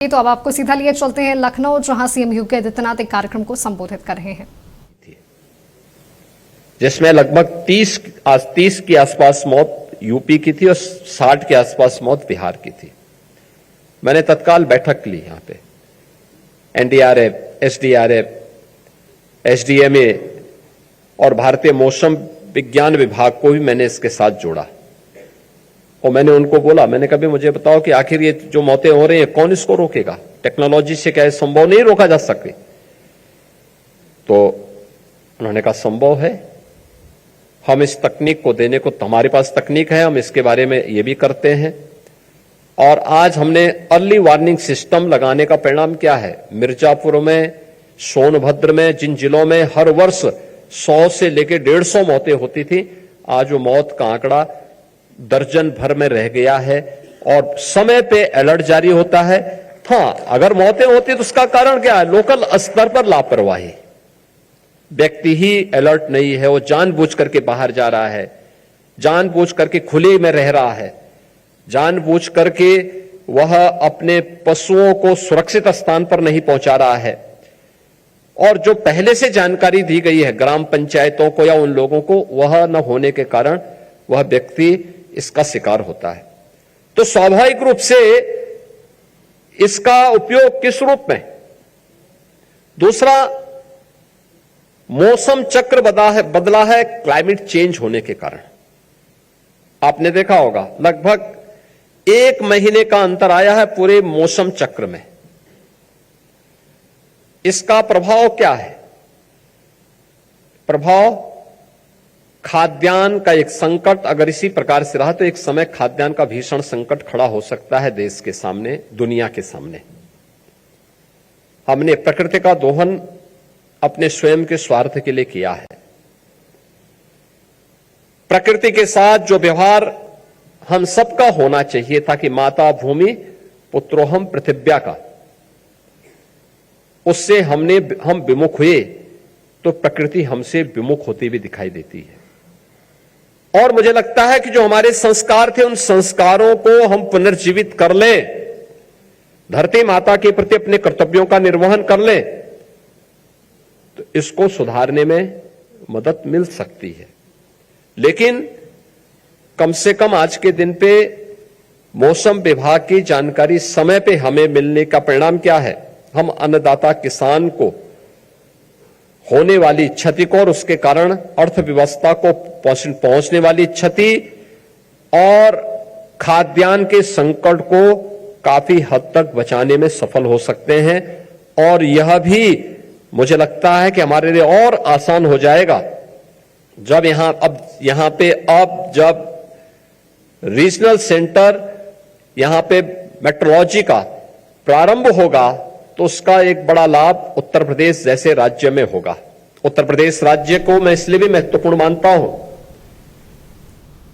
तो अब आपको सीधा लिए चलते हैं लखनऊ, जहां सीएम योगी आदित्यनाथ एक कार्यक्रम को संबोधित कर रहे हैं, जिसमें लगभग 30 के आसपास मौत यूपी की थी और 60 के आसपास मौत बिहार की थी। मैंने तत्काल बैठक ली यहां पे, एनडीआरएफ, एसडीआरएफ, एसडीएमए और भारतीय मौसम विज्ञान विभाग को भी मैंने इसके साथ जोड़ा और मैंने उनको बोला, मैंने कभी मुझे बताओ कि आखिर ये जो मौतें हो रही हैं कौन इसको रोकेगा? टेक्नोलॉजी से क्या संभव नहीं रोका जा सके? तो उन्होंने कहा संभव है, हम इस तकनीक को देने को, हमारे पास तकनीक है, हम इसके बारे में ये भी करते हैं। और आज हमने अर्ली वार्निंग सिस्टम लगाने का परिणाम क्या है? मिर्जापुर में, सोनभद्र में, जिन जिलों में हर वर्ष 100 से लेकर 150 मौतें होती थी, आज वो मौत का आंकड़ा दर्जन भर में रह गया है और समय पे अलर्ट जारी होता है। हां, अगर मौतें होती तो उसका कारण क्या है? लोकल स्तर पर लापरवाही, व्यक्ति ही अलर्ट नहीं है, वो जानबूझ करके बाहर जा रहा है, जानबूझ करके खुले में रह रहा है, जानबूझ करके वह अपने पशुओं को सुरक्षित स्थान पर नहीं पहुंचा रहा है। और जो पहले से जानकारी दी गई है ग्राम पंचायतों को या उन लोगों को, वह न होने के कारण वह व्यक्ति इसका शिकार होता है। तो स्वाभाविक रूप से इसका उपयोग किस रूप में? दूसरा, मौसम चक्र बदला है क्लाइमेट चेंज होने के कारण। आपने देखा होगा लगभग 1 महीने का अंतर आया है पूरे मौसम चक्र में। इसका प्रभाव क्या है? प्रभाव खाद्यान्न का एक संकट, अगर इसी प्रकार से रहा तो एक समय खाद्यान्न का भीषण संकट खड़ा हो सकता है देश के सामने, दुनिया के सामने। हमने प्रकृति का दोहन अपने स्वयं के स्वार्थ के लिए किया है। प्रकृति के साथ जो व्यवहार हम सबका होना चाहिए था कि माता भूमि पुत्रोहम पृथिव्या का, उससे हम विमुख हुए तो प्रकृति हमसे विमुख होती हुई दिखाई देती है। और मुझे लगता है कि जो हमारे संस्कार थे उन संस्कारों को हम पुनर्जीवित कर लें, धरती माता के प्रति अपने कर्तव्यों का निर्वहन कर लें, तो इसको सुधारने में मदद मिल सकती है। लेकिन कम से कम आज के दिन पे मौसम विभाग की जानकारी समय पे हमें मिलने का परिणाम क्या है? हम अन्नदाता किसान को होने वाली क्षति को और उसके कारण अर्थव्यवस्था को पहुंचने वाली क्षति और खाद्यान्न के संकट को काफी हद तक बचाने में सफल हो सकते हैं। और यह भी मुझे लगता है कि हमारे लिए और आसान हो जाएगा जब यहां पे जब रीजनल सेंटर यहां पे मेट्रोलॉजी का प्रारंभ होगा तो उसका एक बड़ा लाभ उत्तर प्रदेश जैसे राज्य में होगा। उत्तर प्रदेश राज्य को मैं इसलिए भी महत्वपूर्ण मानता हूं